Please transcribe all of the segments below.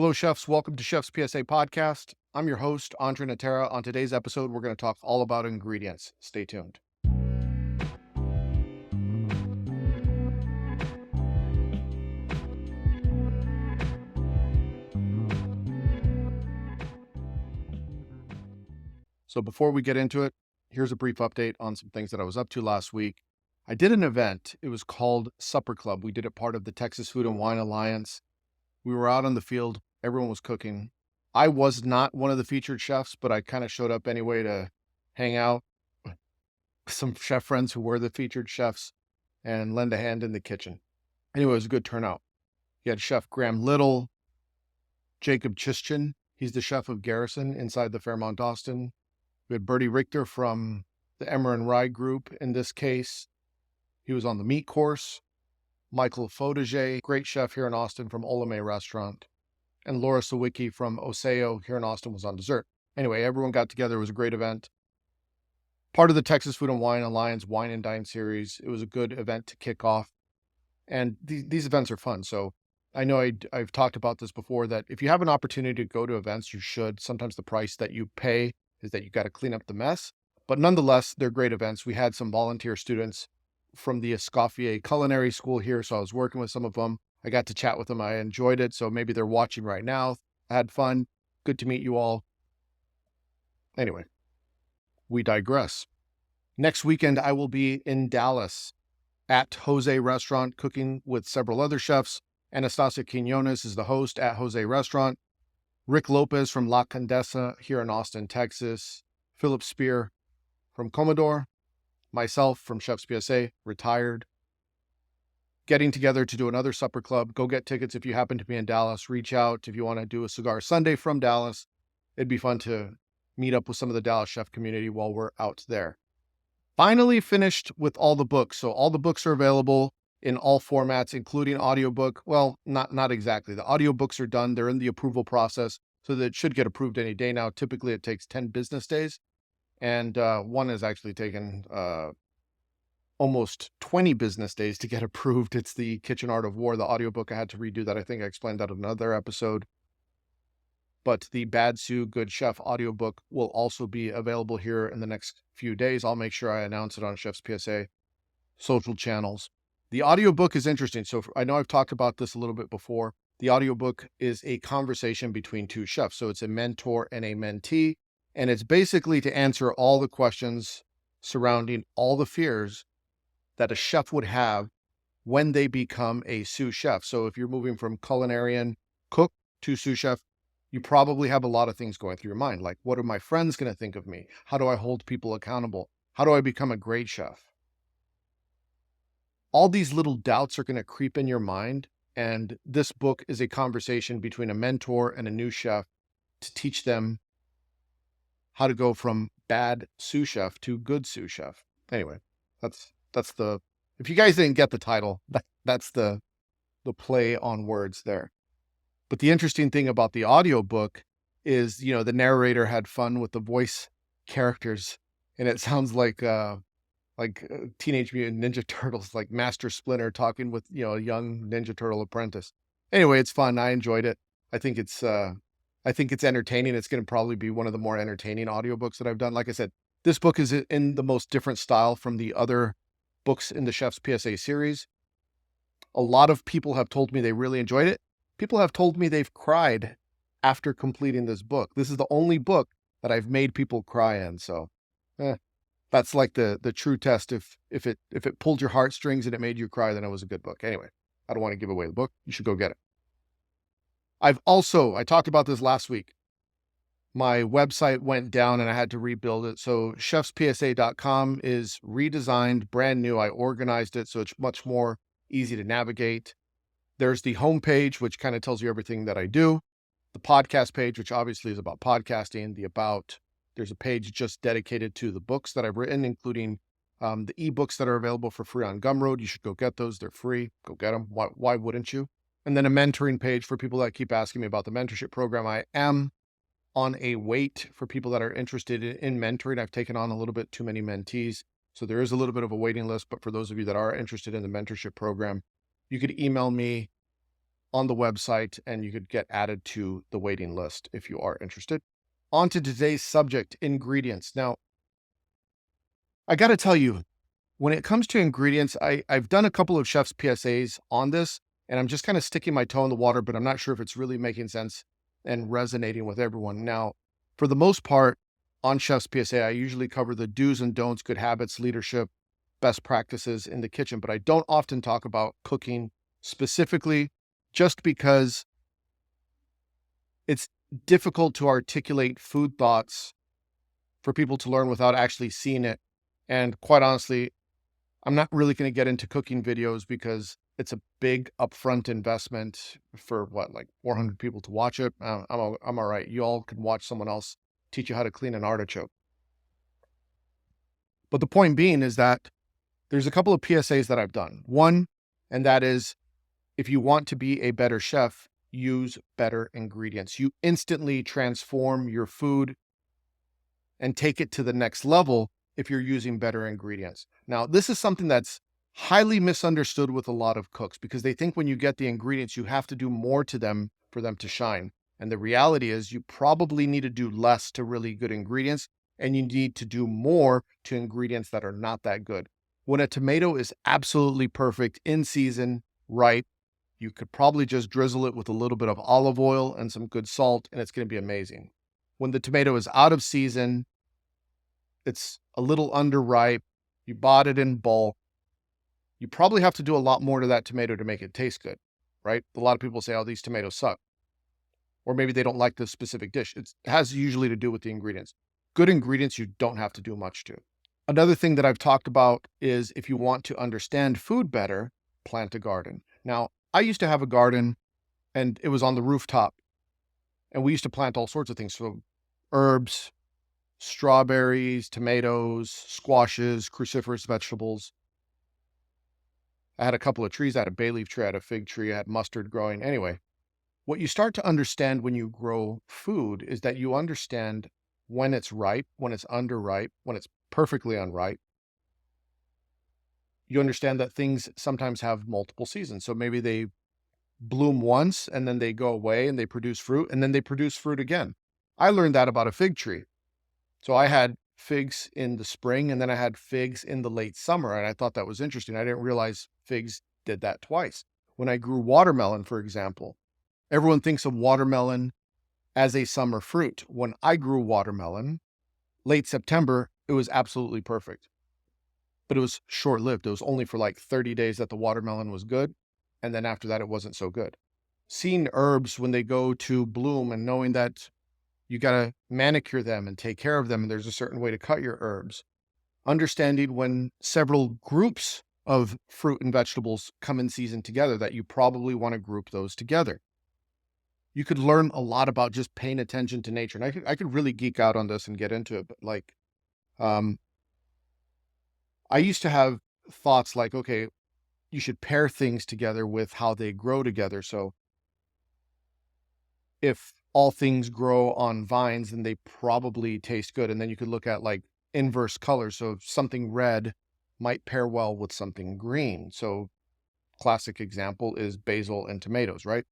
Hello, chefs. Welcome to Chef's PSA Podcast. I'm your host, André Natera. On today's episode, we're going to talk all about ingredients. Stay tuned. So before we get into it, here's a brief update on some things that I was up to last week. I did an event. It was called Supper Club. We did it part of the Texas Food and Wine Alliance. We were out on the field. Everyone was cooking. I was not one of the featured chefs, but I kind of showed up anyway to hang out with some chef friends who were the featured chefs and lend a hand in the kitchen. Anyway, it was a good turnout. You had Chef Graham Little, Jacob Chischin. He's the chef of Garrison inside the Fairmont Austin. We had Bertie Richter from the Emmer and Rye group. In this case, he was on the meat course. Michael Fodager, great chef here in Austin from Olame Restaurant. And Laura Sawicki from Oseo here in Austin was on dessert. Anyway, everyone got together. It was a great event. Part of the Texas Food and Wine Alliance Wine and Dine series. It was a good event to kick off. And these events are fun. So I know I've talked about this before, that if you have an opportunity to go to events, you should. Sometimes the price that you pay is that you got to clean up the mess. But nonetheless, they're great events. We had some volunteer students from the Escoffier Culinary School here, so I was working with some of them. I got to chat with them. I enjoyed it. So maybe they're watching right now. I had fun. Good to meet you all. Anyway, we digress. Next weekend, I will be in Dallas at Jose Restaurant cooking with several other chefs. Anastasia Quinones is the host at Jose Restaurant. Rick Lopez from La Condesa here in Austin, Texas. Philip Spear from Commodore. Myself from Chef's PSA, retired. Getting together to do another supper club. Go get tickets if you happen to be in Dallas. Reach out if you want to do a cigar Sunday from Dallas. It'd be fun to meet up with some of the Dallas chef community while we're out there. Finally finished with all the books. So all the books are available in all formats, including audiobook. Well, not exactly. The audiobooks are done. They're in the approval process, so that it should get approved any day now. Typically, it takes 10 business days. And one has actually taken almost 20 business days to get approved. It's the Kitchen Art of War, the audiobook. I had to redo that. I think I explained that in another episode. But the Bad Sue Good Chef audiobook will also be available here in the next few days. I'll make sure I announce it on Chef's PSA social channels. The audiobook is interesting. So I know I've talked about this a little bit before. The audiobook is a conversation between two chefs. So it's a mentor and a mentee. And it's basically to answer all the questions surrounding all the fears that a chef would have when they become a sous chef. So if you're moving from culinarian cook to sous chef, you probably have a lot of things going through your mind. Like, what are my friends going to think of me? How do I hold people accountable? How do I become a great chef? All these little doubts are going to creep in your mind. And this book is a conversation between a mentor and a new chef to teach them how to go from bad sous chef to good sous chef. Anyway, that's the, if you guys didn't get the title, that's the play on words there. But the interesting thing about the audiobook is, the narrator had fun with the voice characters, and it sounds like Teenage Mutant Ninja Turtles, like Master Splinter talking with, a young Ninja Turtle apprentice. Anyway, it's fun. I enjoyed it. I think it's entertaining. It's going to probably be one of the more entertaining audiobooks that I've done. Like I said, this book is in the most different style from the other books in the Chef's PSA series. A lot of people have told me they really enjoyed it. People have told me they've cried after completing this book. This is the only book that I've made people cry in. So that's like the true test. If it pulled your heartstrings and it made you cry, then it was a good book. Anyway, I don't want to give away the book. You should go get it. I talked about this last week. My website went down and I had to rebuild it. So chefspsa.com is redesigned, brand new. I organized it so it's much more easy to navigate. There's the homepage, which kind of tells you everything that I do. The podcast page, which obviously is about podcasting, there's a page just dedicated to the books that I've written, including the ebooks that are available for free on Gumroad. You should go get those. They're free. Go get them. Why wouldn't you? And then a mentoring page for people that keep asking me about the mentorship program. I am on a wait for people that are interested in mentoring. I've taken on a little bit too many mentees, so there is a little bit of a waiting list. But for those of you that are interested in the mentorship program, you could email me on the website, and you could get added to the waiting list if you are interested. On to today's subject, ingredients. Now, I got to tell you, when it comes to ingredients, I've done a couple of chef's PSAs on this, and I'm just kind of sticking my toe in the water, but I'm not sure if it's really making sense and resonating with everyone. Now, for the most part, on chef's PSA, I usually cover the do's and don'ts, good habits, leadership, best practices in the kitchen, but I don't often talk about cooking specifically, just because it's difficult to articulate food thoughts for people to learn without actually seeing it. And quite honestly, I'm not really going to get into cooking videos because it's a big upfront investment for what, like 400 people to watch it. I'm all right. You all can watch someone else teach you how to clean an artichoke. But the point being is that there's a couple of PSAs that I've done. One, and that is, if you want to be a better chef, use better ingredients. You instantly transform your food and take it to the next level if you're using better ingredients. Now, this is something that's highly misunderstood with a lot of cooks because they think when you get the ingredients, you have to do more to them for them to shine. And the reality is you probably need to do less to really good ingredients, and you need to do more to ingredients that are not that good. When a tomato is absolutely perfect, in season, ripe, you could probably just drizzle it with a little bit of olive oil and some good salt, and it's going to be amazing. When the tomato is out of season, it's a little underripe, you bought it in bulk, you probably have to do a lot more to that tomato to make it taste good, right? A lot of people say, oh, these tomatoes suck. Or maybe they don't like this specific dish. It has usually to do with the ingredients. Good ingredients, you don't have to do much to. Another thing that I've talked about is if you want to understand food better, plant a garden. Now, I used to have a garden and it was on the rooftop. And we used to plant all sorts of things. So herbs, strawberries, tomatoes, squashes, cruciferous vegetables. I had a couple of trees. I had a bay leaf tree, I had a fig tree, I had mustard growing. Anyway, what you start to understand when you grow food is that you understand when it's ripe, when it's underripe, when it's perfectly unripe. You understand that things sometimes have multiple seasons. So maybe they bloom once and then they go away and they produce fruit and then they produce fruit again. I learned that about a fig tree. So I had figs in the spring and then I had figs in the late summer. And I thought that was interesting. I didn't realize figs did that twice. When I grew watermelon, for example, everyone thinks of watermelon as a summer fruit. When I grew watermelon, late September, it was absolutely perfect. But it was short-lived. It was only for like 30 days that the watermelon was good. And then after that, it wasn't so good. Seeing herbs when they go to bloom and knowing that you got to manicure them and take care of them, and there's a certain way to cut your herbs. Understanding when several groups of fruit and vegetables come in season together, that you probably want to group those together. You could learn a lot about just paying attention to nature. And I could really geek out on this and get into it, but like, I used to have thoughts like, okay, you should pair things together with how they grow together. So if all things grow on vines, then they probably taste good. And then you could look at like inverse colors. So something red might pair well with something green. So classic example is basil and tomatoes, right?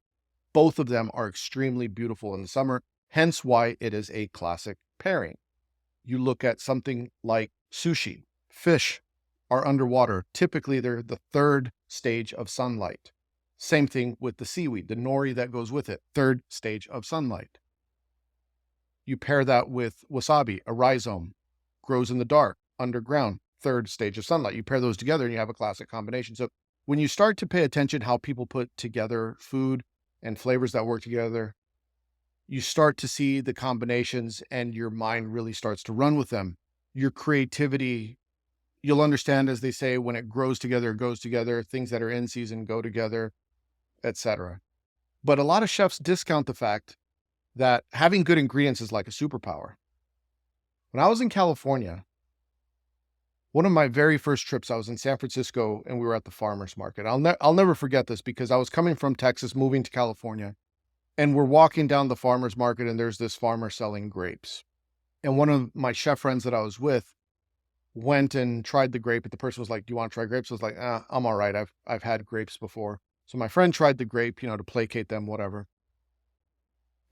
Both of them are extremely beautiful in the summer, hence why it is a classic pairing. You look at something like sushi. Fish are underwater. Typically, they're the third stage of sunlight. Same thing with the seaweed, the nori that goes with it, third stage of sunlight. You pair that with wasabi, a rhizome, grows in the dark, underground, third stage of sunlight. You pair those together and you have a classic combination. So when you start to pay attention how people put together food and flavors that work together, you start to see the combinations and your mind really starts to run with them. Your creativity, you'll understand, as they say, when it grows together, it goes together, things that are in season go together, etc. But a lot of chefs discount the fact that having good ingredients is like a superpower. When I was in California, one of my very first trips, I was in San Francisco and we were at the farmer's market. I'll never forget this because I was coming from Texas, moving to California, and we're walking down the farmer's market and there's this farmer selling grapes. And one of my chef friends that I was with went and tried the grape, but the person was like, do you want to try grapes? I was like, I'm all right. I've had grapes before. So my friend tried the grape, to placate them, whatever.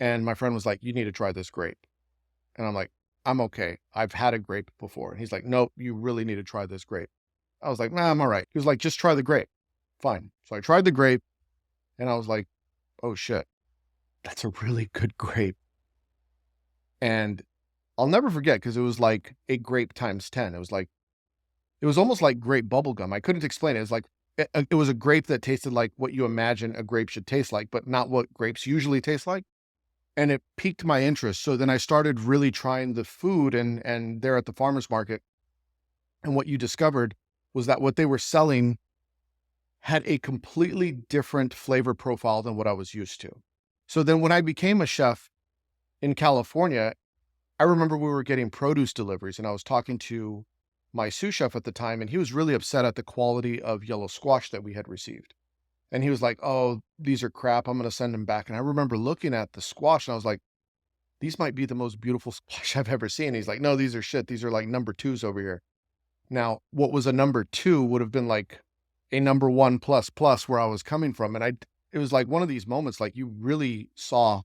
And my friend was like, "You need to try this grape." And I'm like, "I'm okay. I've had a grape before." And he's like, "Nope, you really need to try this grape." I was like, "Nah, I'm all right." He was like, "Just try the grape." Fine. So I tried the grape and I was like, "Oh shit, that's a really good grape." And I'll never forget because it was like a grape times 10. It was almost like grape bubblegum. I couldn't explain it. It was like, it was a grape that tasted like what you imagine a grape should taste like, but not what grapes usually taste like. And it piqued my interest. So then I started really trying the food and there at the farmer's market. And what you discovered was that what they were selling had a completely different flavor profile than what I was used to. So then when I became a chef in California, I remember we were getting produce deliveries and I was talking to my sous chef at the time, and he was really upset at the quality of yellow squash that we had received. And he was like, "Oh, these are crap. I'm going to send them back." And I remember looking at the squash and I was like, "These might be the most beautiful squash I've ever seen." He's like, "No, these are shit. These are like number twos over here." Now, what was a number two would have been like a number one plus plus where I was coming from. And it was like one of these moments, like you really saw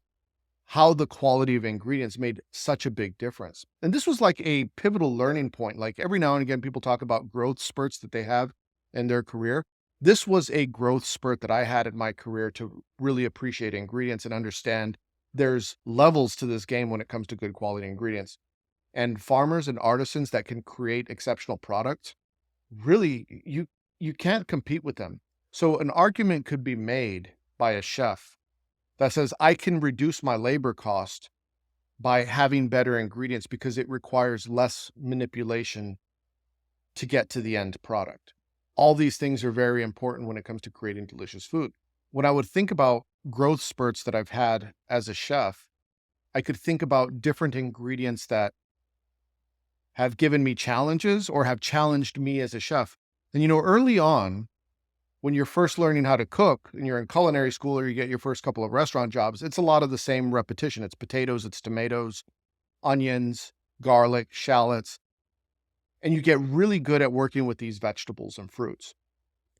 how the quality of ingredients made such a big difference. And this was like a pivotal learning point. Like every now and again, people talk about growth spurts that they have in their career. This was a growth spurt that I had in my career to really appreciate ingredients and understand there's levels to this game when it comes to good quality ingredients. And farmers and artisans that can create exceptional products, really, you can't compete with them. So an argument could be made by a chef that says, I can reduce my labor cost by having better ingredients because it requires less manipulation to get to the end product. All these things are very important when it comes to creating delicious food. When I would think about growth spurts that I've had as a chef, I could think about different ingredients that have given me challenges or have challenged me as a chef. And early on, when you're first learning how to cook and you're in culinary school or you get your first couple of restaurant jobs, it's a lot of the same repetition. It's potatoes, it's tomatoes, onions, garlic, shallots, and you get really good at working with these vegetables and fruits.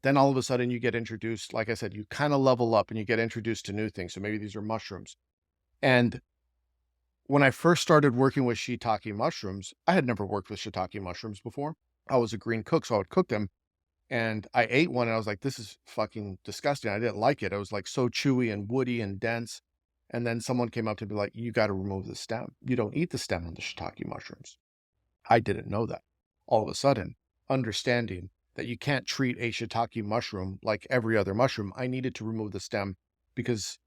Then all of a sudden you get introduced, like I said, you kind of level up and you get introduced to new things. So maybe these are mushrooms. And when I first started working with shiitake mushrooms, I had never worked with shiitake mushrooms before. I was a green cook, so I would cook them. And I ate one and I was like, this is fucking disgusting. I didn't like it. It was like so chewy and woody and dense. And then someone came up to me like, you got to remove the stem. You don't eat the stem on the shiitake mushrooms. I didn't know that. All of a sudden, understanding that you can't treat a shiitake mushroom like every other mushroom, I needed to remove the stem because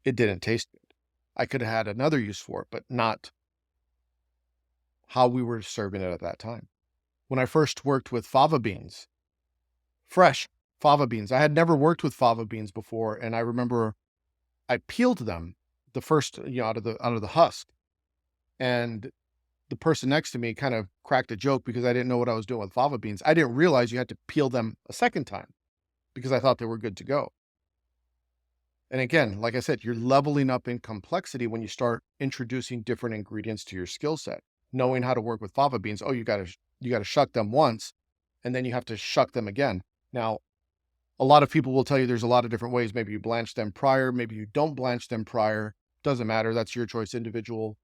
it didn't taste good. I could have had another use for it, but not how we were serving it at that time. When I first worked with fava beans, fresh fava beans, I had never worked with fava beans before. And I remember I peeled them the first, out of the husk. And the person next to me kind of cracked a joke because I didn't know what I was doing with fava beans. I didn't realize you had to peel them a second time because I thought they were good to go. And again, like I said, you're leveling up in complexity when you start introducing different ingredients to your skill set. Knowing how to work with fava beans, you got to shuck them once, and then you have to shuck them again. Now, a lot of people will tell you there's a lot of different ways. Maybe you blanch them prior, maybe you don't blanch them prior. Doesn't matter. That's your choice. Individual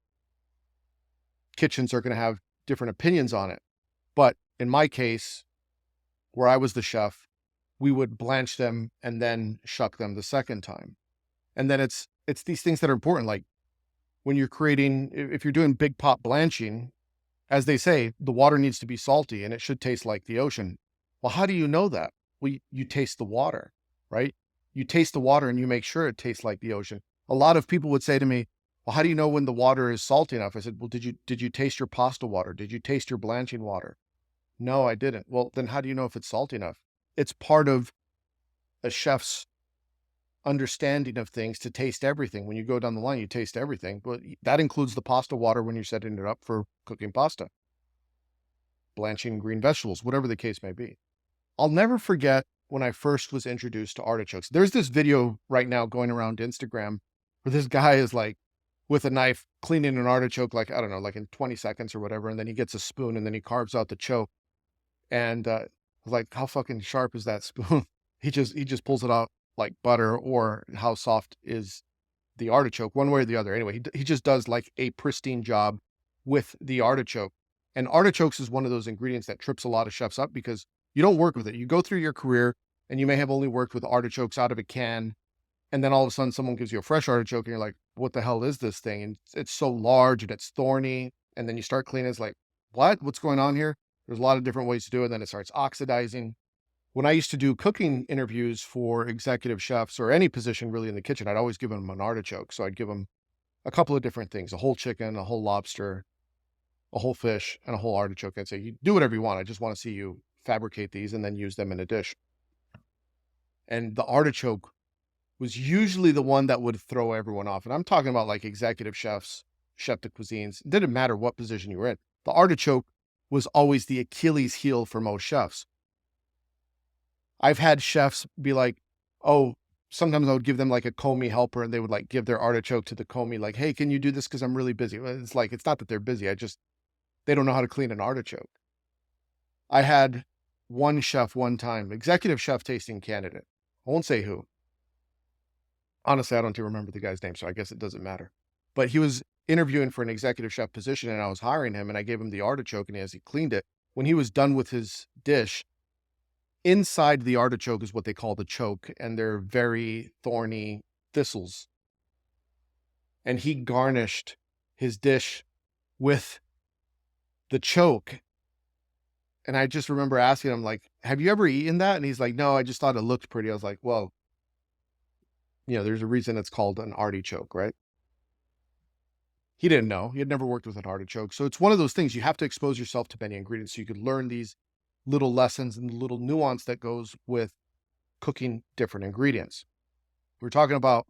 kitchens are going to have different opinions on it. But in my case, where I was the chef, we would blanch them and then shuck them the second time. And then it's these things that are important. Like when you're creating, if you're doing big pot blanching, as they say, the water needs to be salty and it should taste like the ocean. Well, how do you know that? Well, you taste the water, right? You taste the water and you make sure it tastes like the ocean. A lot of people would say to me, well, how do you know when the water is salty enough? I said, well, did you taste your pasta water? Did you taste your blanching water? No, I didn't. Well, then how do you know if it's salty enough? It's part of a chef's understanding of things to taste everything. When you go down the line, you taste everything, but that includes the pasta water when you're setting it up for cooking pasta, blanching green vegetables, whatever the case may be. I'll never forget when I first was introduced to artichokes. There's this video right now going around Instagram where this guy is like with a knife cleaning an artichoke, like, I don't know, like in 20 seconds or whatever. And then he gets a spoon and then he carves out the choke. And like, how fucking sharp is that spoon? He just pulls it out like butter or how soft is the artichoke, one way or the other. Anyway, he just does like a pristine job with the artichoke. And artichokes is one of those ingredients that trips a lot of chefs up because you don't work with it. You go through your career and you may have only worked with artichokes out of a can. And then all of a sudden someone gives you a fresh artichoke and you're like, what the hell is this thing? And it's so large and it's thorny. And then you start cleaning. It's like, what? What's going on here? There's a lot of different ways to do it. And then it starts oxidizing. When I used to do cooking interviews for executive chefs or any position really in the kitchen, I'd always give them an artichoke. So I'd give them a couple of different things, a whole chicken, a whole lobster, a whole fish, and a whole artichoke. I'd say, you do whatever you want. I just want to see you fabricate these and then use them in a dish. And the artichoke was usually the one that would throw everyone off. And I'm talking about like executive chefs, chef de cuisines. It didn't matter what position you were in. The artichoke was always the Achilles heel for most chefs. I've had chefs be like, oh, sometimes I would give them like a commis helper and they would like give their artichoke to the commis, like, hey, can you do this? Because I'm really busy. It's like, it's not that they're busy. They don't know how to clean an artichoke. I had one chef one time, executive chef tasting candidate. I won't say who. Honestly, I don't even remember the guy's name, so I guess it doesn't matter. But he was interviewing for an executive chef position and I was hiring him and I gave him the artichoke and as he cleaned it, when he was done with his dish, inside the artichoke is what they call the choke, and they're very thorny thistles. And he garnished his dish with the choke. And I just remember asking him, like, have you ever eaten that? And he's like, no, I just thought it looked pretty. I was like, well, there's a reason it's called an artichoke, right? He didn't know. He had never worked with an artichoke. So it's one of those things. You have to expose yourself to many ingredients so you could learn these little lessons and the little nuance that goes with cooking different ingredients. We're talking about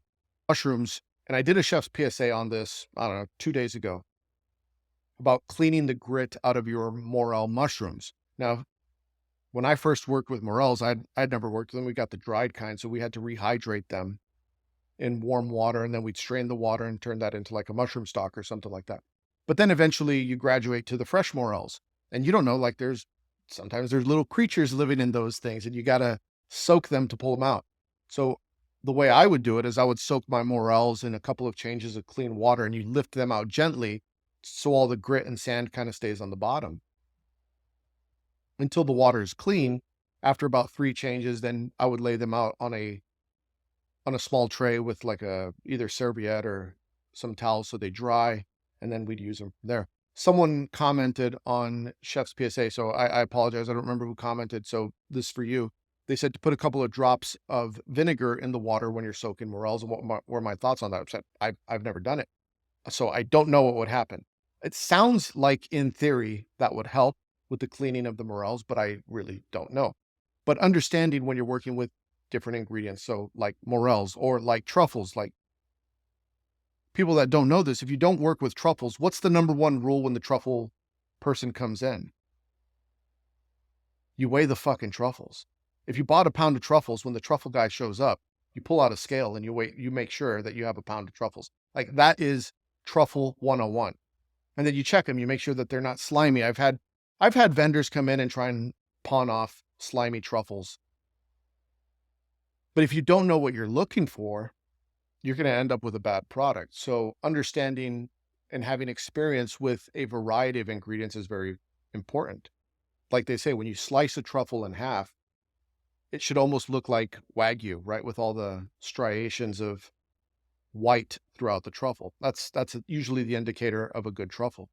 mushrooms, and I did a chef's PSA on this, I don't know, 2 days ago, about cleaning the grit out of your morel mushrooms. Now, when I first worked with morels, I'd never worked with them. We got the dried kind, so we had to rehydrate them in warm water, and then we'd strain the water and turn that into like a mushroom stock or something like that. But then eventually you graduate to the fresh morels, and you don't know, like sometimes there's little creatures living in those things and you got to soak them to pull them out. So the way I would do it is I would soak my morels in a couple of changes of clean water and you lift them out gently so all the grit and sand kind of stays on the bottom until the water is clean. After about 3 changes, then I would lay them out on a small tray with like either serviette or some towels so they dry, and then we'd use them from there. Someone commented on Chef's PSA, so I apologize. I don't remember who commented, so this is for you. They said to put a couple of drops of vinegar in the water when you're soaking morels, and what were my thoughts on that? I said, I've never done it, so I don't know what would happen. It sounds like, in theory, that would help with the cleaning of the morels, but I really don't know. But understanding when you're working with different ingredients, so like morels or like truffles, like people that don't know this, if you don't work with truffles, what's the number one rule when the truffle person comes in? You weigh the fucking truffles. If you bought a pound of truffles, when the truffle guy shows up, you pull out a scale and you make sure that you have a pound of truffles. Like, that is truffle 101. And then you check them, you make sure that they're not slimy. I've had vendors come in and try and pawn off slimy truffles. But if you don't know what you're looking for, you're going to end up with a bad product. So understanding and having experience with a variety of ingredients is very important. Like they say, when you slice a truffle in half, it should almost look like Wagyu, right? With all the striations of white throughout the truffle. That's usually the indicator of a good truffle.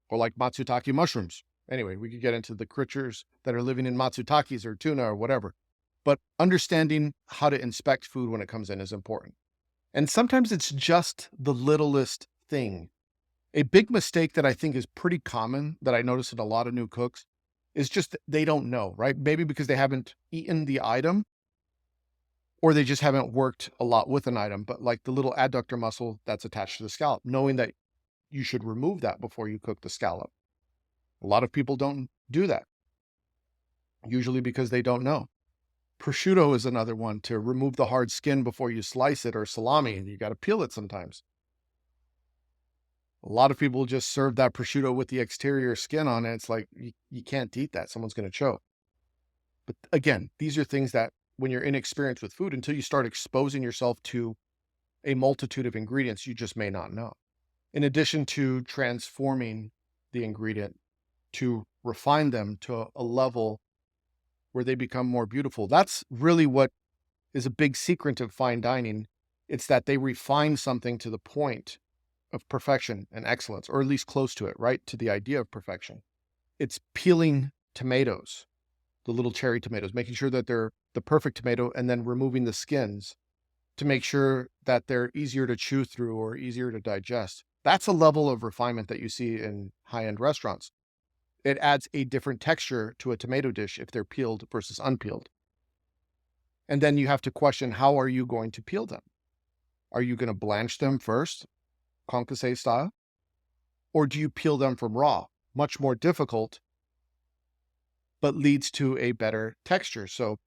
Or like matsutake mushrooms. Anyway, we could get into the creatures that are living in matsutakis or tuna or whatever. But understanding how to inspect food when it comes in is important. And sometimes it's just the littlest thing. A big mistake that I think is pretty common that I notice in a lot of new cooks is just that they don't know, right? Maybe because they haven't eaten the item or they just haven't worked a lot with an item, but like the little adductor muscle that's attached to the scallop, knowing that you should remove that before you cook the scallop. A lot of people don't do that, usually because they don't know. Prosciutto is another one, to remove the hard skin before you slice it, or salami, and you got to peel it sometimes. A lot of people just serve that prosciutto with the exterior skin on it. It's like, you can't eat that. Someone's going to choke. But again, these are things that when you're inexperienced with food until you start exposing yourself to a multitude of ingredients you just may not know. In addition to transforming the ingredient to refine them to a level where they become more beautiful. That's really what is a big secret of fine dining. It's that they refine something to the point of perfection and excellence, or at least close to it, right? To the idea of perfection. It's peeling tomatoes, the little cherry tomatoes, making sure that they're the perfect tomato and then removing the skins to make sure that they're easier to chew through or easier to digest. That's a level of refinement that you see in high-end restaurants. It adds a different texture to a tomato dish if they're peeled versus unpeeled. And then you have to question, how are you going to peel them? Are you going to blanch them first, concassé style? Or do you peel them from raw? Much more difficult, but leads to a better texture. So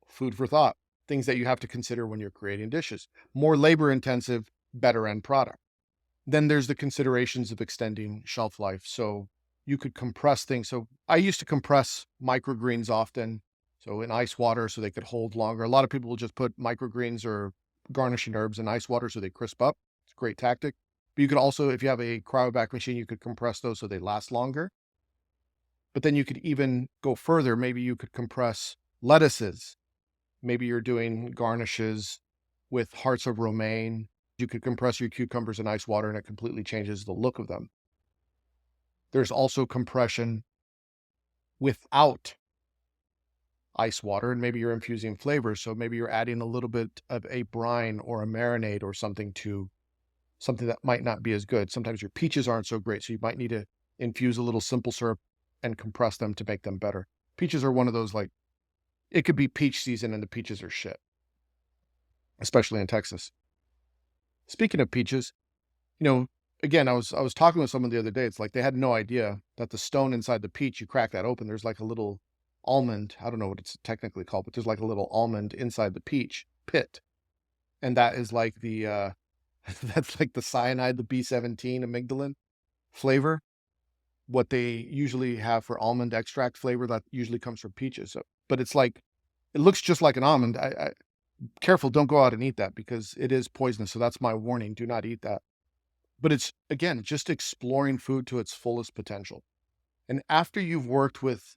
food for thought, things that you have to consider when you're creating dishes. More labor intensive, better end product. Then there's the considerations of extending shelf life. So you could compress things. So I used to compress microgreens often, so in ice water so they could hold longer. A lot of people will just put microgreens or garnishing herbs in ice water so they crisp up. It's a great tactic. But you could also, if you have a cryovac machine, you could compress those so they last longer. But then you could even go further. Maybe you could compress lettuces. Maybe you're doing garnishes with hearts of romaine. You could compress your cucumbers in ice water and it completely changes the look of them. There's also compression without ice water, and maybe you're infusing flavors. So maybe you're adding a little bit of a brine or a marinade or something to something that might not be as good. Sometimes your peaches aren't so great, so you might need to infuse a little simple syrup and compress them to make them better. Peaches are one of those, like, it could be peach season and the peaches are shit, especially in Texas. Speaking of peaches, again, I was talking with someone the other day. It's like they had no idea that the stone inside the peach, you crack that open, there's like a little almond. I don't know what it's technically called, but there's like a little almond inside the peach pit. And that is like the that's like the cyanide, the B17 amygdalin flavor. What they usually have for almond extract flavor that usually comes from peaches. So, but it's like, it looks just like an almond. Careful, don't go out and eat that because it is poisonous. So that's my warning. Do not eat that. But it's, again, just exploring food to its fullest potential. And after you've worked with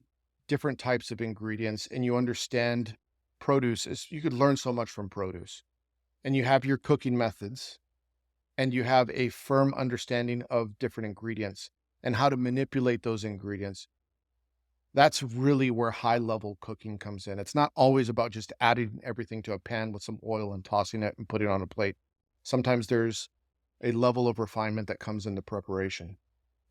different types of ingredients and you understand produce, you could learn so much from produce. And you have your cooking methods and you have a firm understanding of different ingredients and how to manipulate those ingredients. That's really where high-level cooking comes in. It's not always about just adding everything to a pan with some oil and tossing it and putting it on a plate. Sometimes there's a level of refinement that comes into preparation.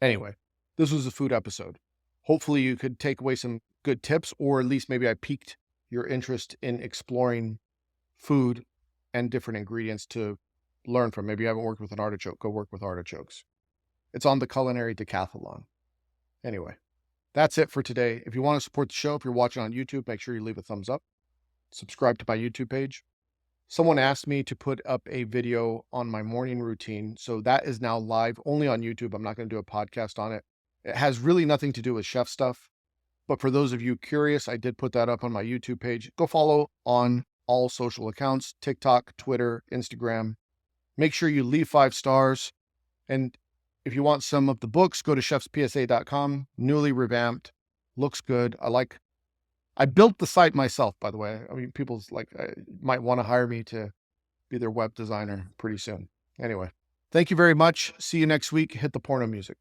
Anyway, this was a food episode. Hopefully you could take away some good tips, or at least maybe I piqued your interest in exploring food and different ingredients to learn from. Maybe you haven't worked with an artichoke, go work with artichokes. It's on the Culinary Decathlon. Anyway. That's it for today. If you want to support the show, if you're watching on YouTube, make sure you leave a thumbs up. Subscribe to my YouTube page. Someone asked me to put up a video on my morning routine. So that is now live only on YouTube. I'm not going to do a podcast on it. It has really nothing to do with chef stuff. But for those of you curious, I did put that up on my YouTube page. Go follow on all social accounts, TikTok, Twitter, Instagram. Make sure you leave 5 stars. And if you want some of the books, go to chefspsa.com, newly revamped, looks good. I built the site myself, by the way. I mean, people's might want to hire me to be their web designer pretty soon. Anyway, thank you very much. See you next week. Hit the porno music.